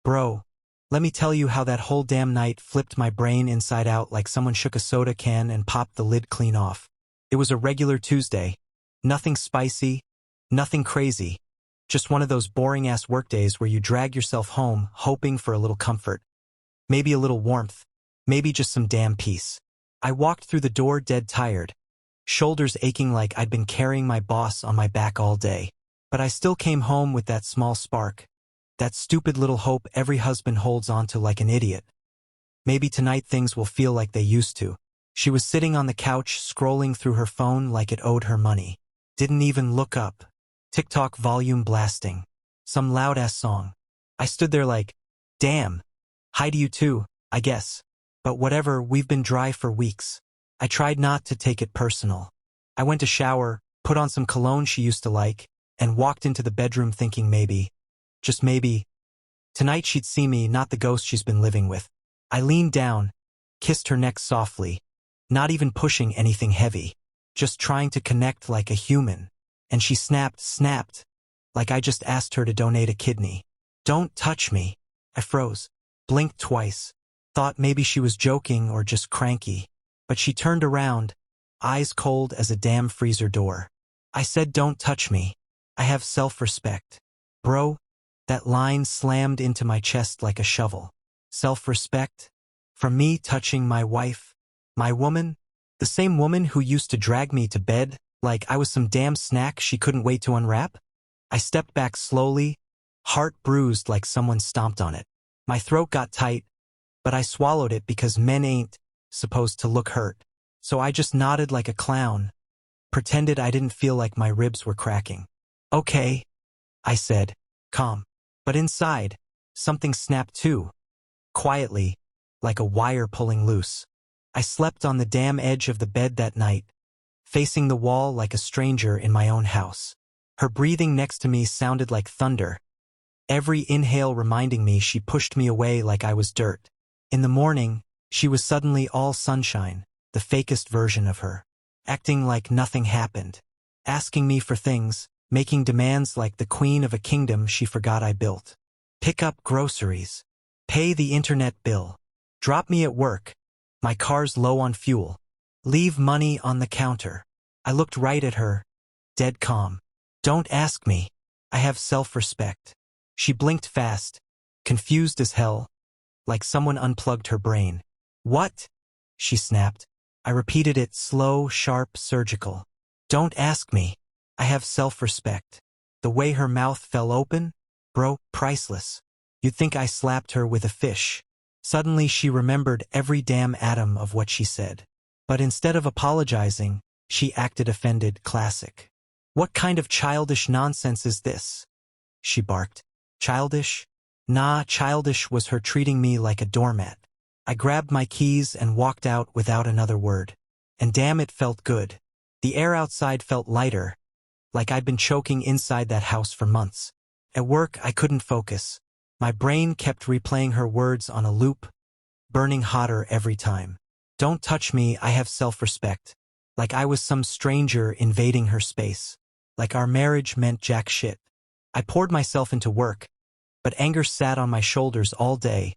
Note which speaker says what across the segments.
Speaker 1: Bro, let me tell you how that whole damn night flipped my brain inside out like someone shook a soda can and popped the lid clean off. It was a regular Tuesday. Nothing spicy, nothing crazy. Just one of those boring-ass workdays where you drag yourself home hoping for a little comfort. Maybe a little warmth. Maybe just some damn peace. I walked through the door dead tired, shoulders aching like I'd been carrying my boss on my back all day. But I still came home with that small spark. That stupid little hope every husband holds onto like an idiot. Maybe tonight things will feel like they used to. She was sitting on the couch scrolling through her phone like it owed her money. Didn't even look up. TikTok volume blasting. Some loud-ass song. I stood there like, damn. Hi to you too, I guess. But whatever, we've been dry for weeks. I tried not to take it personal. I went to shower, put on some cologne she used to like, and walked into the bedroom thinking maybe, just maybe, tonight she'd see me, not the ghost she's been living with. I leaned down, kissed her neck softly, not even pushing anything heavy, just trying to connect like a human. And she snapped, like I just asked her to donate a kidney. Don't touch me. I froze, blinked twice, thought maybe she was joking or just cranky. But she turned around, eyes cold as a damn freezer door. I said, don't touch me. I have self-respect. Bro, that line slammed into my chest like a shovel. Self-respect? From me touching my wife? My woman? The same woman who used to drag me to bed like I was some damn snack she couldn't wait to unwrap? I stepped back slowly, heart bruised like someone stomped on it. My throat got tight, but I swallowed it because men ain't supposed to look hurt. So I just nodded like a clown, pretended I didn't feel like my ribs were cracking. Okay, I said, calm. But inside, something snapped too, quietly, like a wire pulling loose. I slept on the damn edge of the bed that night, facing the wall like a stranger in my own house. Her breathing next to me sounded like thunder, every inhale reminding me she pushed me away like I was dirt. In the morning, she was suddenly all sunshine, the fakest version of her, acting like nothing happened, asking me for things, making demands like the queen of a kingdom she forgot I built. Pick up groceries, pay the internet bill, drop me at work, my car's low on fuel, leave money on the counter. I looked right at her, dead calm. Don't ask me. I have self-respect. She blinked fast, confused as hell, like someone unplugged her brain. What? She snapped. I repeated it slow, sharp, surgical. Don't ask me. I have self-respect. The way her mouth fell open? Bro, priceless. You'd think I slapped her with a fish. Suddenly she remembered every damn atom of what she said. But instead of apologizing, she acted offended. Classic. What kind of childish nonsense is this? She barked. Childish? Nah, childish was her treating me like a doormat. I grabbed my keys and walked out without another word. And damn, it felt good. The air outside felt lighter, like I'd been choking inside that house for months. At work, I couldn't focus. My brain kept replaying her words on a loop, burning hotter every time. Don't touch me, I have self-respect. Like I was some stranger invading her space. Like our marriage meant jack shit. I poured myself into work, but anger sat on my shoulders all day,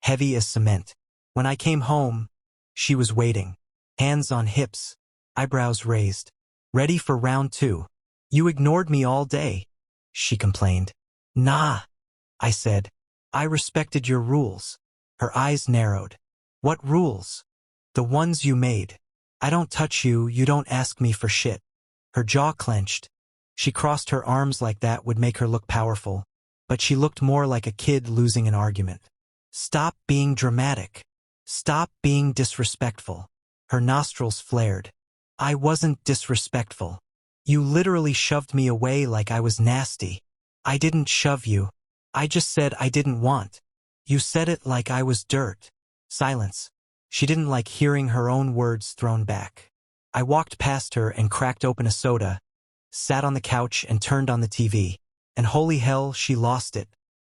Speaker 1: heavy as cement. When I came home, she was waiting, hands on hips, eyebrows raised, ready for round two. You ignored me all day, she complained. Nah, I said. I respected your rules. Her eyes narrowed. What rules? The ones you made. I don't touch you, you don't ask me for shit. Her jaw clenched. She crossed her arms like that would make her look powerful, but she looked more like a kid losing an argument. Stop being dramatic. Stop being disrespectful. Her nostrils flared. I wasn't disrespectful. You literally shoved me away like I was nasty. I didn't shove you. I just said I didn't want. You said it like I was dirt. Silence. She didn't like hearing her own words thrown back. I walked past her and cracked open a soda, sat on the couch and turned on the TV. And holy hell, she lost it.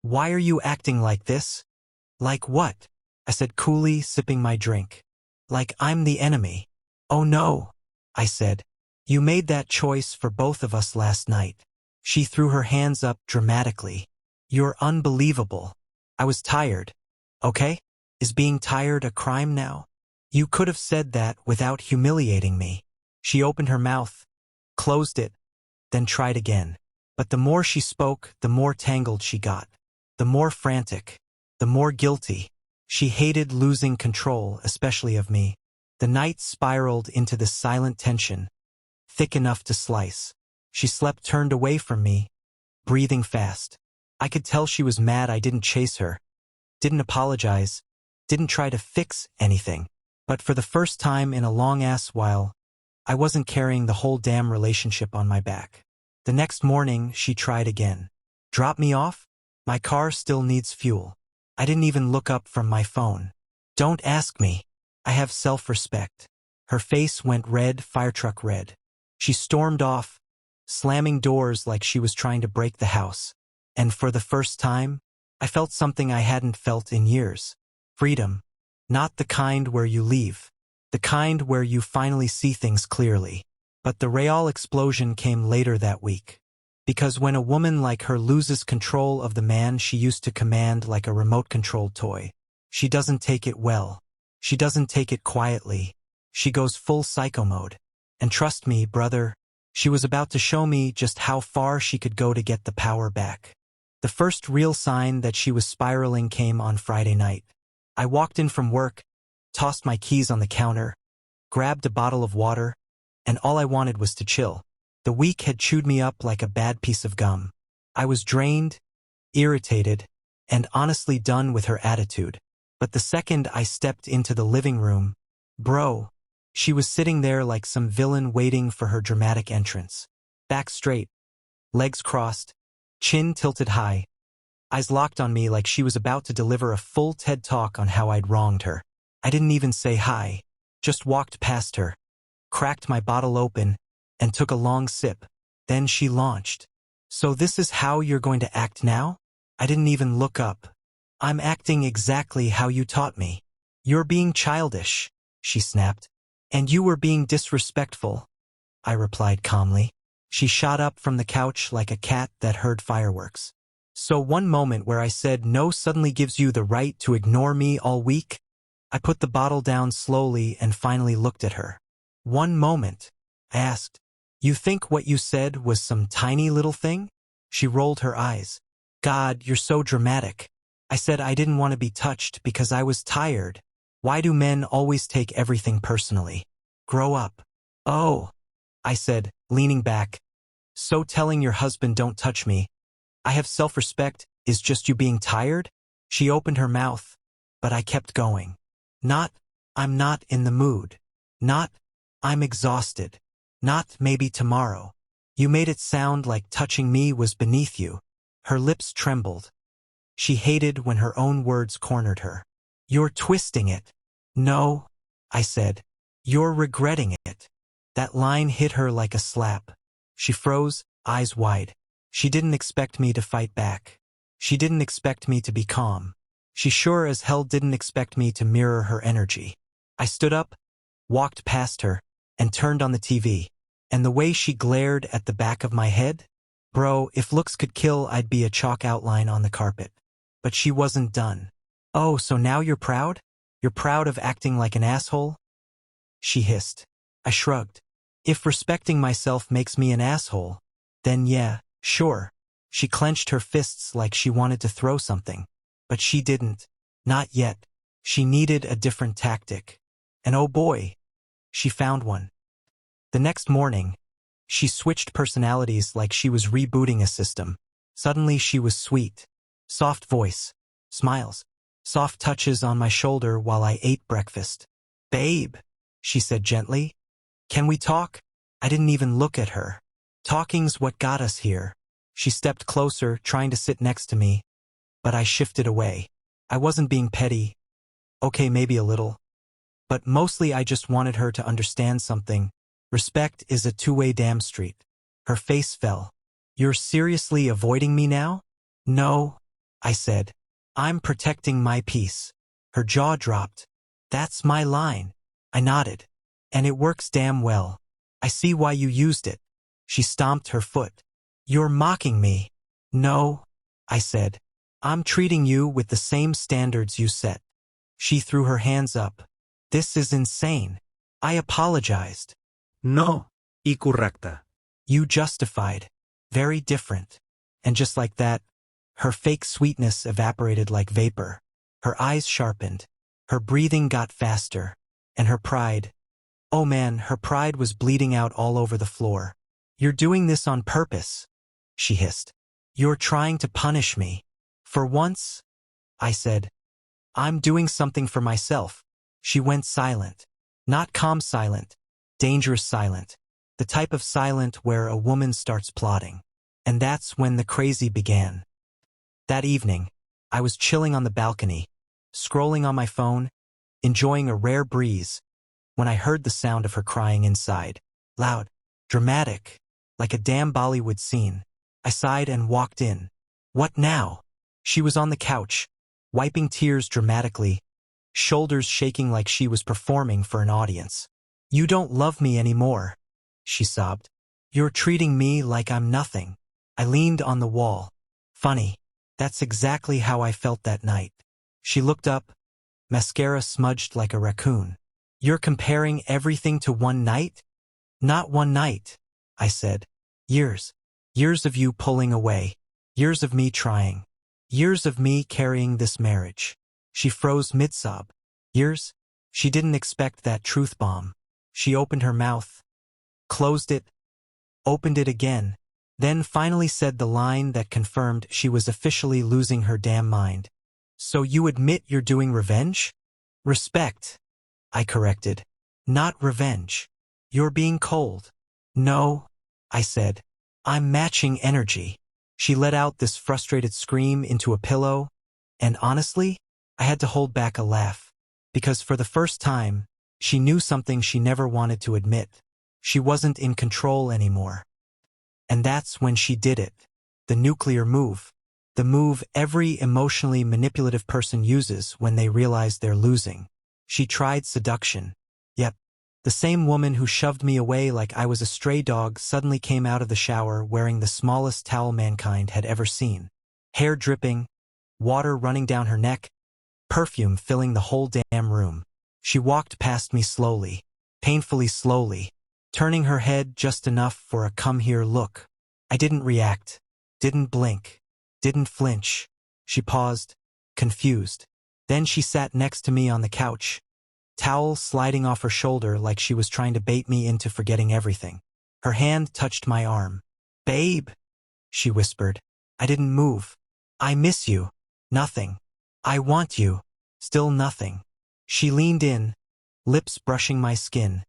Speaker 1: Why are you acting like this? Like what? I said coolly, sipping my drink. Like I'm the enemy. Oh no, I said. You made that choice for both of us last night. She threw her hands up dramatically. You're unbelievable. I was tired. Okay? Is being tired a crime now? You could have said that without humiliating me. She opened her mouth, closed it, then tried again. But the more she spoke, the more tangled she got. The more frantic. The more guilty. She hated losing control, especially of me. The night spiraled into this silent tension, thick enough to slice. She slept turned away from me, breathing fast. I could tell she was mad I didn't chase her, didn't apologize, didn't try to fix anything. But for the first time in a long-ass while, I wasn't carrying the whole damn relationship on my back. The next morning, she tried again. Drop me off? My car still needs fuel. I didn't even look up from my phone. Don't ask me. I have self-respect. Her face went red, firetruck red. She stormed off, slamming doors like she was trying to break the house. And for the first time, I felt something I hadn't felt in years. Freedom. Not the kind where you leave. The kind where you finally see things clearly. But the real explosion came later that week. Because when a woman like her loses control of the man she used to command like a remote-controlled toy, she doesn't take it well. She doesn't take it quietly. She goes full psycho mode. And trust me, brother, she was about to show me just how far she could go to get the power back. The first real sign that she was spiraling came on Friday night. I walked in from work, tossed my keys on the counter, grabbed a bottle of water, and all I wanted was to chill. The week had chewed me up like a bad piece of gum. I was drained, irritated, and honestly done with her attitude. But the second I stepped into the living room, bro, she was sitting there like some villain waiting for her dramatic entrance. Back straight, legs crossed, chin tilted high, eyes locked on me like she was about to deliver a full TED talk on how I'd wronged her. I didn't even say hi, just walked past her, cracked my bottle open, and took a long sip. Then she launched. So this is how you're going to act now? I didn't even look up. I'm acting exactly how you taught me. You're being childish, she snapped. And you were being disrespectful, I replied calmly. She shot up from the couch like a cat that heard fireworks. So one moment where I said no suddenly gives you the right to ignore me all week? I put the bottle down slowly and finally looked at her. One moment, I asked. You think what you said was some tiny little thing? She rolled her eyes. God, you're so dramatic. I said I didn't want to be touched because I was tired. Why do men always take everything personally? Grow up. Oh, I said, leaning back. So telling your husband don't touch me, I have self-respect, is just you being tired? She opened her mouth, but I kept going. Not, I'm not in the mood. Not, I'm exhausted. Not maybe tomorrow. You made it sound like touching me was beneath you. Her lips trembled. She hated when her own words cornered her. You're twisting it. No, I said. You're regretting it. That line hit her like a slap. She froze, eyes wide. She didn't expect me to fight back. She didn't expect me to be calm. She sure as hell didn't expect me to mirror her energy. I stood up, walked past her, and turned on the TV. And the way she glared at the back of my head? Bro, if looks could kill, I'd be a chalk outline on the carpet. But she wasn't done. Oh, so now you're proud? You're proud of acting like an asshole? She hissed. I shrugged. If respecting myself makes me an asshole, then yeah, sure. She clenched her fists like she wanted to throw something. But she didn't. Not yet. She needed a different tactic. And oh boy, she found one. The next morning, she switched personalities like she was rebooting a system. Suddenly she was sweet. Soft voice. Smiles. Soft touches on my shoulder while I ate breakfast. Babe, she said gently. Can we talk? I didn't even look at her. Talking's what got us here. She stepped closer, trying to sit next to me. But I shifted away. I wasn't being petty. Okay, maybe a little. But mostly I just wanted her to understand something. Respect is a two-way damn street. Her face fell. You're seriously avoiding me now? No, I said. I'm protecting my peace. Her jaw dropped. That's my line. I nodded. And it works damn well. I see why you used it. She stomped her foot. You're mocking me. No, I said. I'm treating you with the same standards you set. She threw her hands up. This is insane. I apologized.
Speaker 2: No. Incorrecte.
Speaker 1: You justified. Very different. And just like that, her fake sweetness evaporated like vapor. Her eyes sharpened. Her breathing got faster. And her pride. Oh man, her pride was bleeding out all over the floor. You're doing this on purpose, she hissed. You're trying to punish me. For once, I said. I'm doing something for myself. She went silent. Not calm silent. Dangerous silent. The type of silent where a woman starts plotting. And that's when the crazy began. That evening, I was chilling on the balcony, scrolling on my phone, enjoying a rare breeze, when I heard the sound of her crying inside. Loud, dramatic, like a damn Bollywood scene. I sighed and walked in. What now? She was on the couch, wiping tears dramatically, shoulders shaking like she was performing for an audience. You don't love me anymore, she sobbed. You're treating me like I'm nothing. I leaned on the wall. Funny, that's exactly how I felt that night. She looked up, mascara smudged like a raccoon. You're comparing everything to one night? Not one night, I said. Years. Years of you pulling away. Years of me trying. Years of me carrying this marriage. She froze mid-sob. Years? She didn't expect that truth bomb. She opened her mouth, closed it, opened it again, then finally said the line that confirmed she was officially losing her damn mind. So you admit you're doing revenge? Respect, I corrected. Not revenge. You're being cold. No, I said. I'm matching energy. She let out this frustrated scream into a pillow, and honestly, I had to hold back a laugh. Because for the first time, she knew something she never wanted to admit. She wasn't in control anymore. And that's when she did it. The nuclear move. The move every emotionally manipulative person uses when they realize they're losing. She tried seduction. Yep. The same woman who shoved me away like I was a stray dog suddenly came out of the shower wearing the smallest towel mankind had ever seen. Hair dripping, water running down her neck, perfume filling the whole damn room. She walked past me slowly, painfully slowly, turning her head just enough for a come here look. I didn't react, didn't blink, didn't flinch. She paused, confused. Then she sat next to me on the couch, towel sliding off her shoulder like she was trying to bait me into forgetting everything. Her hand touched my arm. Babe, she whispered. I didn't move. I miss you. Nothing. I want you. Still nothing. She leaned in, lips brushing my skin,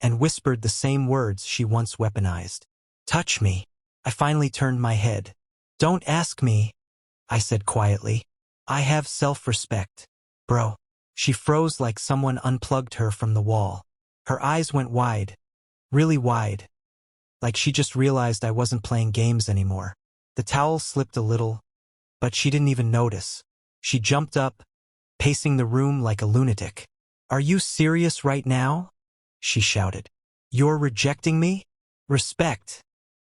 Speaker 1: and whispered the same words she once weaponized. Touch me. I finally turned my head. Don't ask me, I said quietly. I have self-respect. Bro. She froze like someone unplugged her from the wall. Her eyes went wide, really wide, like she just realized I wasn't playing games anymore. The towel slipped a little, but she didn't even notice. She jumped up, pacing the room like a lunatic. Are you serious right now? She shouted. You're rejecting me? Respect,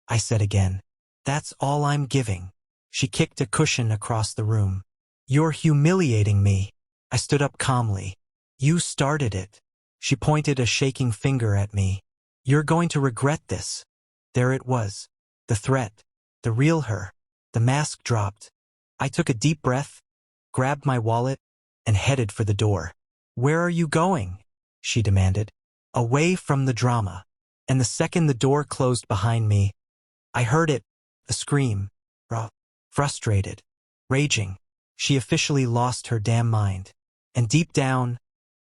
Speaker 1: I said again. That's all I'm giving. She kicked a cushion across the room. You're humiliating me. I stood up calmly. You started it. She pointed a shaking finger at me. You're going to regret this. There it was. The threat. The real her. The mask dropped. I took a deep breath, grabbed my wallet, and headed for the door. Where are you going? She demanded. Away from the drama. And the second the door closed behind me, I heard it, a scream. Frustrated. Raging. She officially lost her damn mind. And deep down,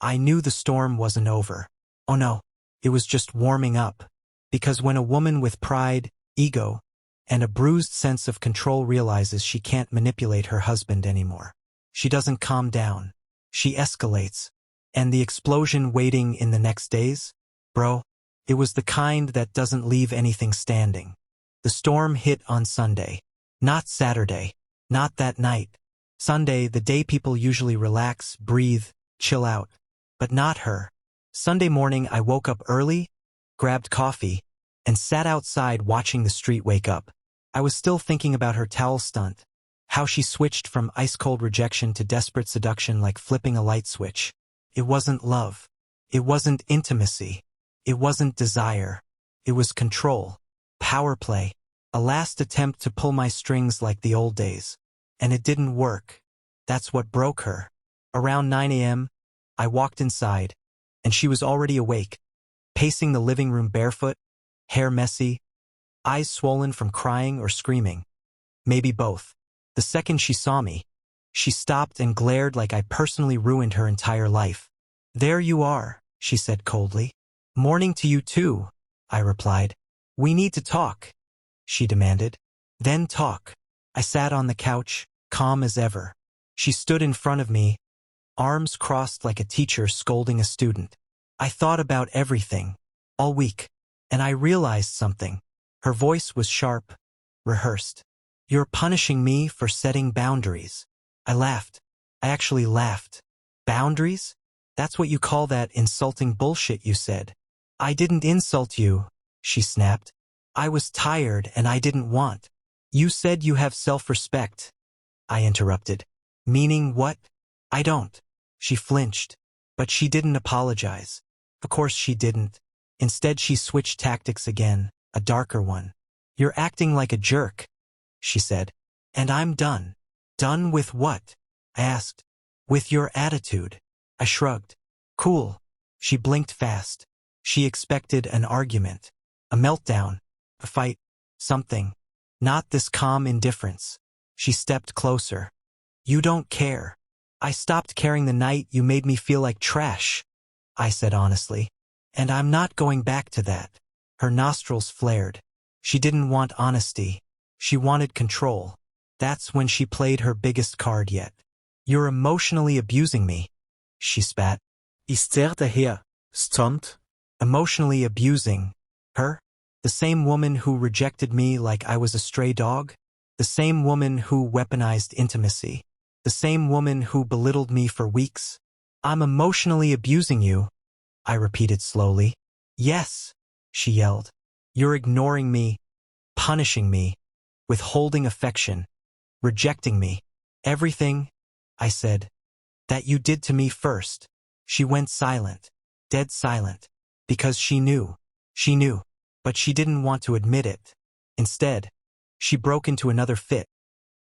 Speaker 1: I knew the storm wasn't over. Oh no, it was just warming up. Because when a woman with pride, ego, and a bruised sense of control realizes she can't manipulate her husband anymore, she doesn't calm down. She escalates. And the explosion waiting in the next days? Bro, it was the kind that doesn't leave anything standing. The storm hit on Sunday. Not Saturday. Not that night. Sunday, the day people usually relax, breathe, chill out. But not her. Sunday morning, I woke up early, grabbed coffee, and sat outside watching the street wake up. I was still thinking about her towel stunt. How she switched from ice-cold rejection to desperate seduction like flipping a light switch. It wasn't love. It wasn't intimacy. It wasn't desire. It was control. Power play. A last attempt to pull my strings like the old days. And it didn't work. That's what broke her. Around 9 a.m., I walked inside, and she was already awake, pacing the living room barefoot, hair messy, eyes swollen from crying or screaming. Maybe both. The second she saw me, she stopped and glared like I personally ruined her entire life. "There you are," she said coldly. "Morning to you too," I replied. "We need to talk," she demanded. "Then talk." I sat on the couch, calm as ever. She stood in front of me, arms crossed like a teacher scolding a student. I thought about everything, all week, and I realized something. Her voice was sharp, rehearsed. "You're punishing me for setting boundaries." I laughed. I actually laughed. "Boundaries? That's what you call that insulting bullshit you said." "I didn't insult you," she snapped. "I was tired and I didn't want." "You said you have self-respect," I interrupted. "Meaning what?" "I don't." She flinched, but she didn't apologize. Of course she didn't. Instead she switched tactics again, a darker one. "You're acting like a jerk," she said. "And I'm done." "Done with what?" I asked. "With your attitude." I shrugged. "Cool." She blinked fast. She expected an argument, a meltdown, a fight, something. Not this calm indifference. She stepped closer. "You don't care." "I stopped caring the night you made me feel like trash," I said honestly. "And I'm not going back to that." Her nostrils flared. She didn't want honesty. She wanted control. That's when she played her biggest card yet. "You're emotionally abusing me," she spat.
Speaker 2: Ist daher, stunt?
Speaker 1: Emotionally abusing her? The same woman who rejected me like I was a stray dog? The same woman who weaponized intimacy? The same woman who belittled me for weeks? "I'm emotionally abusing you," I repeated slowly. "Yes," she yelled. "You're ignoring me, punishing me, withholding affection, rejecting me. Everything," I said, "that you did to me first." She went silent, dead silent, because she knew. She knew, but she didn't want to admit it. Instead, she broke into another fit,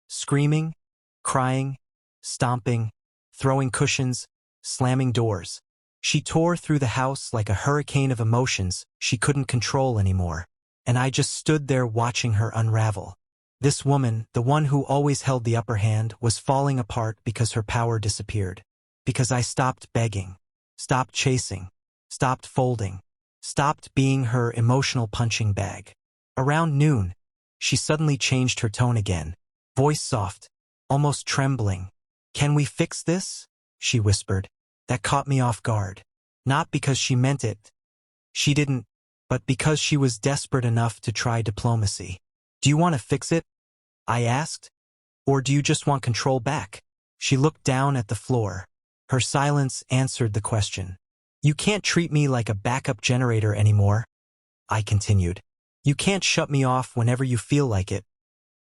Speaker 1: screaming, crying, stomping, throwing cushions, slamming doors. She tore through the house like a hurricane of emotions she couldn't control anymore, and I just stood there watching her unravel. This woman, the one who always held the upper hand, was falling apart because her power disappeared. Because I stopped begging, stopped chasing, stopped folding, stopped being her emotional punching bag. Around noon, she suddenly changed her tone again, voice soft, almost trembling. "Can we fix this?" she whispered. That caught me off guard. Not because she meant it. She didn't, but because she was desperate enough to try diplomacy. "Do you want to fix it?" I asked. "Or do you just want control back?" She looked down at the floor. Her silence answered the question. "You can't treat me like a backup generator anymore," I continued. "You can't shut me off whenever you feel like it,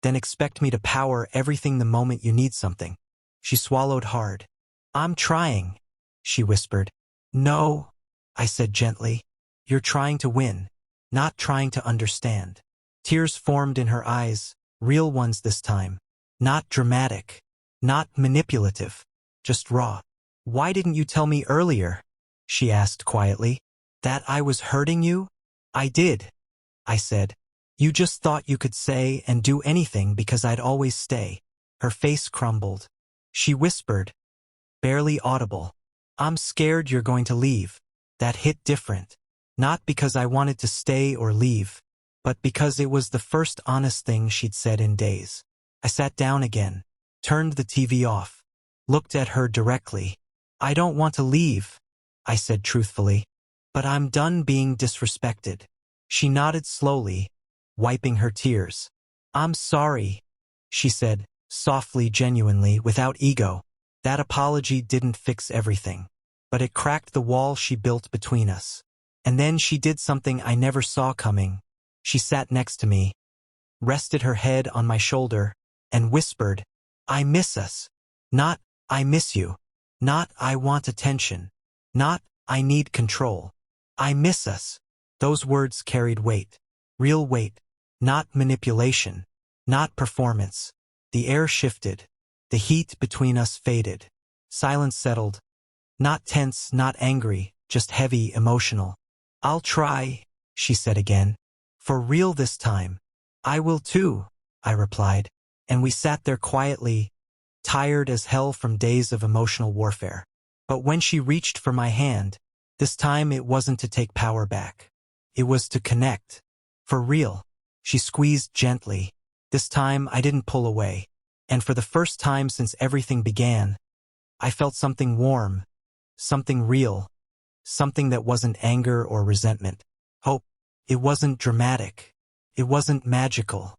Speaker 1: then expect me to power everything the moment you need something." She swallowed hard. "I'm trying," she whispered. "No," I said gently. "You're trying to win, not trying to understand." Tears formed in her eyes, real ones this time. Not dramatic, not manipulative, just raw. "Why didn't you tell me earlier?" she asked quietly. "That I was hurting you?" "I did," I said. "You just thought you could say and do anything because I'd always stay." Her face crumbled. She whispered, barely audible, "I'm scared you're going to leave." That hit different. Not because I wanted to stay or leave, but because it was the first honest thing she'd said in days. I sat down again, turned the TV off, looked at her directly. "I don't want to leave," I said truthfully, "but I'm done being disrespected." She nodded slowly, wiping her tears. "I'm sorry," she said, softly, genuinely, without ego. That apology didn't fix everything, but it cracked the wall she built between us. And then she did something I never saw coming. She sat next to me, rested her head on my shoulder, and whispered, I miss us. Not, I miss you. Not, I want attention. Not, I need control. I miss us. Those words carried weight. Real weight. Not manipulation. Not performance. The air shifted. The heat between us faded. Silence settled. Not tense, not angry, just heavy, emotional. I'll try, she said again. For real this time. I will too, I replied. And we sat there quietly, tired as hell from days of emotional warfare. But when she reached for my hand, this time it wasn't to take power back. It was to connect. For real. She squeezed gently. This time I didn't pull away. And for the first time since everything began, I felt something warm, something real, something that wasn't anger or resentment. Hope. It wasn't dramatic. It wasn't magical.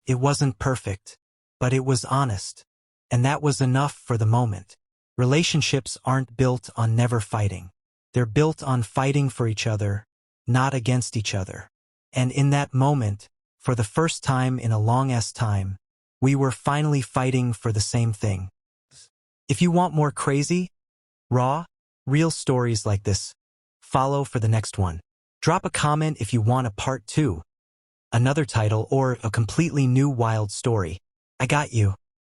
Speaker 1: It wasn't perfect. But it was honest. And that was enough for the moment. Relationships aren't built on never fighting. They're built on fighting for each other, not against each other. And in that moment, for the first time in a long-ass time, we were finally fighting for the same thing. If you want more crazy, raw, real stories like this, follow for the next one. Drop a comment if you want a part 2, another title, or a completely new wild story. I got you.